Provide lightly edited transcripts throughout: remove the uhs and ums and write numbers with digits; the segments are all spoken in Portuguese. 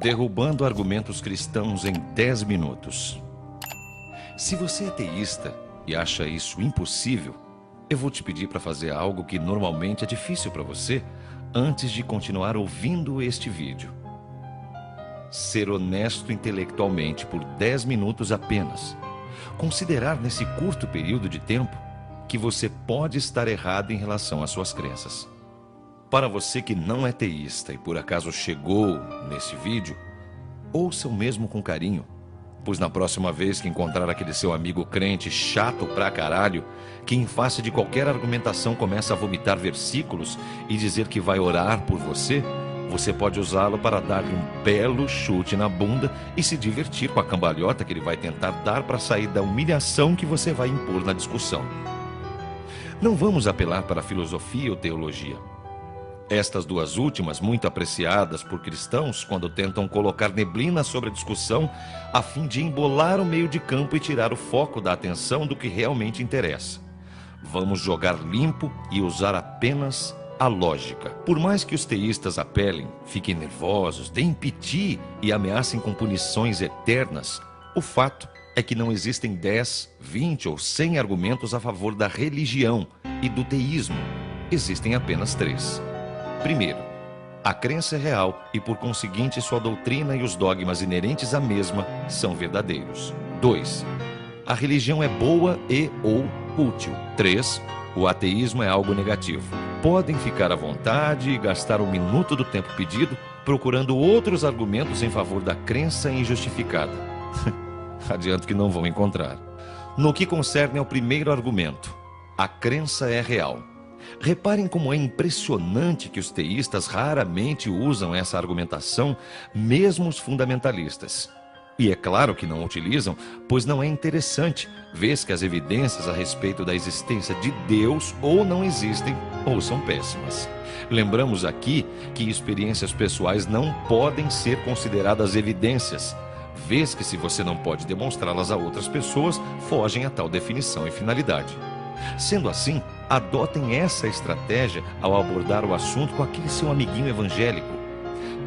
Derrubando argumentos cristãos em 10 minutos. Se você é teísta e acha isso impossível, eu vou te pedir para fazer algo que normalmente é difícil para você antes de continuar ouvindo este vídeo. Ser honesto intelectualmente por 10 minutos apenas. Considerar nesse curto período de tempo que você pode estar errado em relação às suas crenças. Para você que não é teísta e por acaso chegou nesse vídeo, ouça o mesmo com carinho, pois na próxima vez que encontrar aquele seu amigo crente chato pra caralho, que em face de qualquer argumentação começa a vomitar versículos e dizer que vai orar por você, você pode usá-lo para dar-lhe um belo chute na bunda e se divertir com a cambalhota que ele vai tentar dar para sair da humilhação que você vai impor na discussão. Não vamos apelar para a filosofia ou teologia. Estas duas últimas, muito apreciadas por cristãos quando tentam colocar neblina sobre a discussão a fim de embolar o meio de campo e tirar o foco da atenção do que realmente interessa. Vamos jogar limpo e usar apenas a lógica. Por mais que os teístas apelem, fiquem nervosos, deem piti e ameacem com punições eternas, o fato é que não existem 10, 20 ou 100 argumentos a favor da religião e do teísmo. Existem apenas 3. Primeiro, a crença é real e, por conseguinte, sua doutrina e os dogmas inerentes à mesma são verdadeiros. 2. A religião é boa e ou útil. 3. O ateísmo é algo negativo. Podem ficar à vontade e gastar um minuto do tempo pedido procurando outros argumentos em favor da crença injustificada. Adianto que não vão encontrar. No que concerne ao primeiro argumento, a crença é real. Reparem como é impressionante que os teístas raramente usam essa argumentação, mesmo os fundamentalistas. E é claro que não utilizam, pois não é interessante, vez que as evidências a respeito da existência de Deus ou não existem ou são péssimas. Lembramos aqui que experiências pessoais não podem ser consideradas evidências, vez que se você não pode demonstrá-las a outras pessoas, fogem a tal definição e finalidade. Sendo assim, adotem essa estratégia ao abordar o assunto com aquele seu amiguinho evangélico.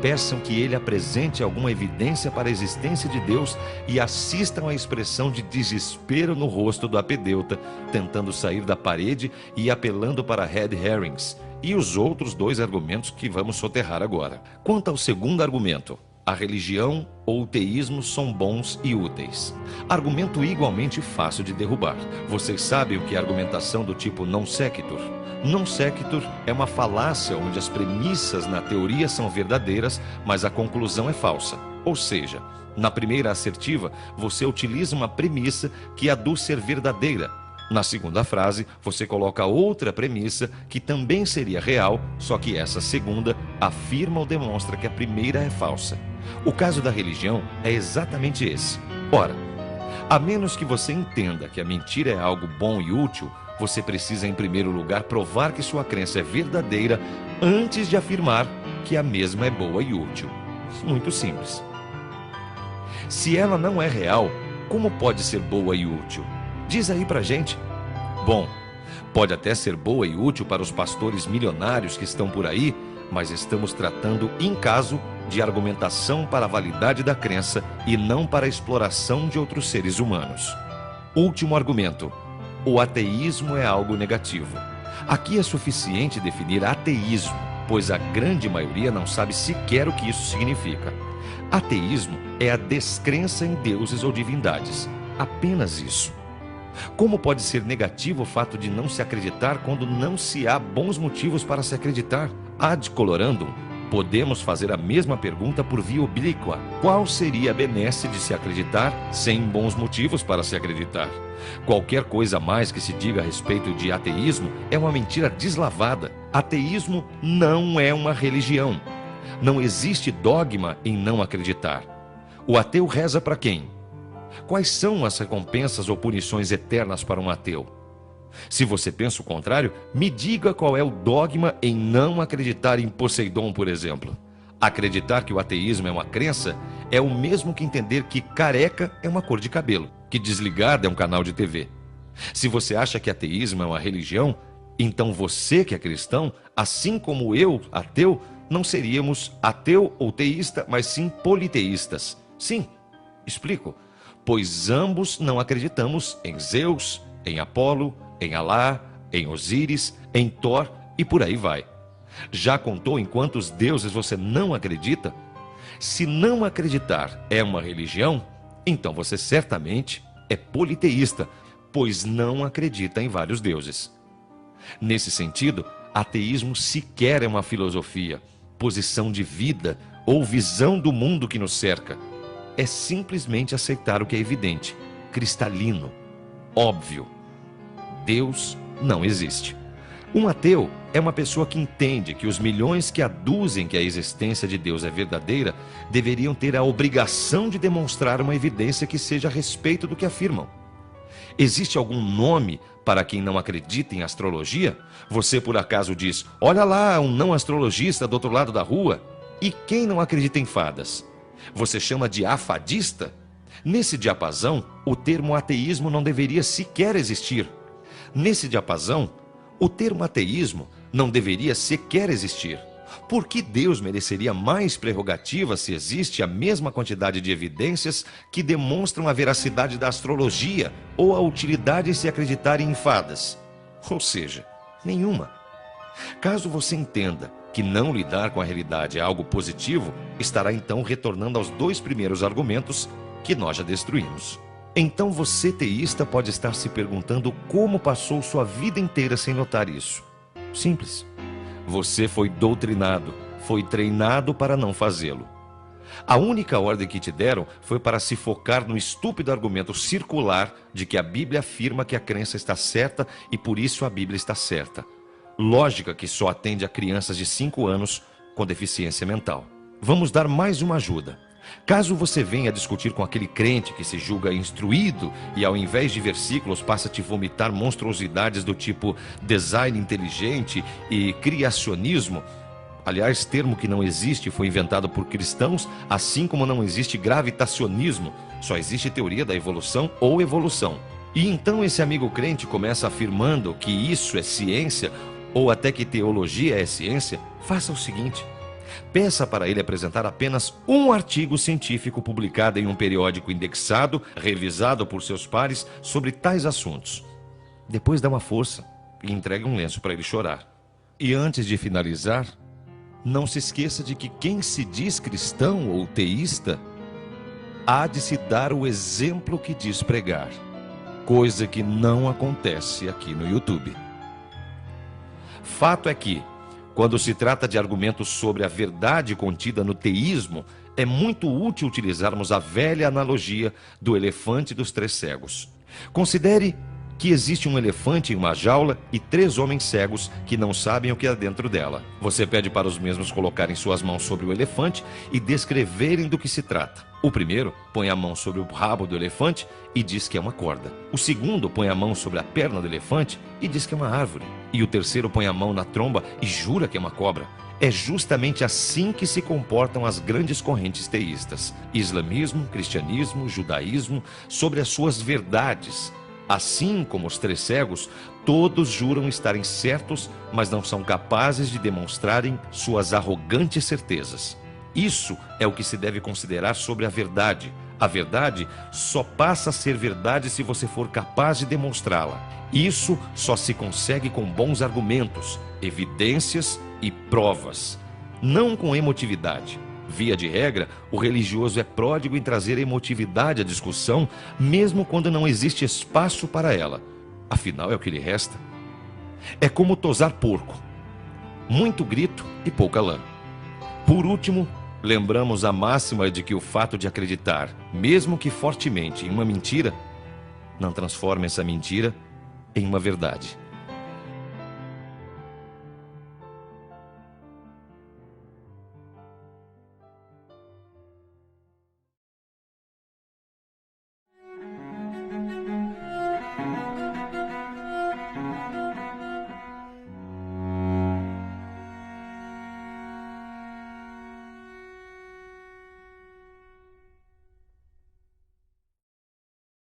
Peçam que ele apresente alguma evidência para a existência de Deus e assistam à expressão de desespero no rosto do apedeuta, tentando sair da parede e apelando para red herrings e os outros 2 argumentos que vamos soterrar agora. Quanto ao segundo argumento, a religião ou o teísmo são bons e úteis. Argumento igualmente fácil de derrubar. Vocês sabem o que é argumentação do tipo non sequitur? Non sequitur é uma falácia onde as premissas na teoria são verdadeiras, mas a conclusão é falsa. Ou seja, na primeira assertiva, você utiliza uma premissa que aduz ser verdadeira. Na segunda frase, você coloca outra premissa que também seria real, só que essa segunda afirma ou demonstra que a primeira é falsa. O caso da religião é exatamente esse. Ora, a menos que você entenda que a mentira é algo bom e útil, você precisa em primeiro lugar provar que sua crença é verdadeira antes de afirmar que a mesma é boa e útil. Muito simples. Se ela não é real, como pode ser boa e útil? Diz aí pra gente. Bom, pode até ser boa e útil para os pastores milionários que estão por aí, mas estamos tratando em caso de argumentação para a validade da crença e não para a exploração de outros seres humanos. Último argumento. O ateísmo é algo negativo. Aqui é suficiente definir ateísmo, pois a grande maioria não sabe sequer o que isso significa. Ateísmo é a descrença em deuses ou divindades. Apenas isso. Como pode ser negativo o fato de não se acreditar quando não se há bons motivos para se acreditar? Ad colorandum, podemos fazer a mesma pergunta por via oblíqua. Qual seria a benesse de se acreditar sem bons motivos para se acreditar? Qualquer coisa mais que se diga a respeito de ateísmo é uma mentira deslavada. Ateísmo não é uma religião. Não existe dogma em não acreditar. O ateu reza para quem? Quais são as recompensas ou punições eternas para um ateu? Se você pensa o contrário, me diga qual é o dogma em não acreditar em Poseidon, por exemplo. Acreditar que o ateísmo é uma crença é o mesmo que entender que careca é uma cor de cabelo, que desligado é um canal de TV. Se você acha que ateísmo é uma religião, então você que é cristão, assim como eu, ateu, não seríamos ateu ou teísta, mas sim politeístas. Sim, explico. Pois ambos não acreditamos em Zeus, em Apolo, em Alá, em Osíris, em Thor e por aí vai. Já contou em quantos deuses você não acredita? Se não acreditar é uma religião, então você certamente é politeísta, pois não acredita em vários deuses. Nesse sentido, ateísmo sequer é uma filosofia, posição de vida ou visão do mundo que nos cerca. É simplesmente aceitar o que é evidente, cristalino, óbvio. Deus não existe. Um ateu é uma pessoa que entende que os milhões que aduzem que a existência de Deus é verdadeira deveriam ter a obrigação de demonstrar uma evidência que seja a respeito do que afirmam. Existe algum nome para quem não acredita em astrologia? Você por acaso diz, olha lá, um não astrologista do outro lado da rua? E quem não acredita em fadas? Você chama de afadista? Nesse diapasão, o termo ateísmo não deveria sequer existir. Nesse diapasão, o termo ateísmo não deveria sequer existir. Por que Deus mereceria mais prerrogativa se existe a mesma quantidade de evidências que demonstram a veracidade da astrologia ou a utilidade em se acreditar em fadas? Ou seja, nenhuma. Caso você entenda que não lidar com a realidade é algo positivo, estará então retornando aos 2 primeiros argumentos que nós já destruímos. Então você, teísta, pode estar se perguntando como passou sua vida inteira sem notar isso. Simples. Você foi doutrinado, foi treinado para não fazê-lo. A única ordem que te deram foi para se focar no estúpido argumento circular de que a Bíblia afirma que a crença está certa e por isso a Bíblia está certa. Lógica que só atende a crianças de 5 anos com deficiência mental. Vamos dar mais uma ajuda. Caso você venha discutir com aquele crente que se julga instruído e ao invés de versículos passa a te vomitar monstruosidades do tipo design inteligente e criacionismo, aliás, termo que não existe, foi inventado por cristãos, assim como não existe gravitacionismo, só existe teoria da evolução ou evolução. E então esse amigo crente começa afirmando que isso é ciência ou até que teologia é ciência. Faça o seguinte: peça para ele apresentar apenas um artigo científico publicado em um periódico indexado, revisado por seus pares sobre tais assuntos. Depois dá uma força e entregue um lenço para ele chorar. E antes de finalizar, não se esqueça de que quem se diz cristão ou teísta há de se dar o exemplo que diz pregar, coisa que não acontece aqui no YouTube. Fato é que, quando se trata de argumentos sobre a verdade contida no teísmo, é muito útil utilizarmos a velha analogia do elefante dos 3 cegos. Considere que existe um elefante em uma jaula e 3 homens cegos que não sabem o que há dentro dela. Você pede para os mesmos colocarem suas mãos sobre o elefante e descreverem do que se trata. O primeiro põe a mão sobre o rabo do elefante e diz que é uma corda. O segundo põe a mão sobre a perna do elefante e diz que é uma árvore. E o terceiro põe a mão na tromba e jura que é uma cobra. É justamente assim que se comportam as grandes correntes teístas: islamismo, cristianismo, judaísmo, sobre as suas verdades. Assim como os 3 cegos, todos juram estarem certos, mas não são capazes de demonstrarem suas arrogantes certezas. Isso é o que se deve considerar sobre a verdade. A verdade só passa a ser verdade se você for capaz de demonstrá-la. Isso só se consegue com bons argumentos, evidências e provas, não com emotividade. Via de regra, o religioso é pródigo em trazer emotividade à discussão, mesmo quando não existe espaço para ela. Afinal, é o que lhe resta. É como tosar porco: muito grito e pouca lã. Por último, lembramos a máxima de que o fato de acreditar, mesmo que fortemente, em uma mentira, não transforma essa mentira em uma verdade.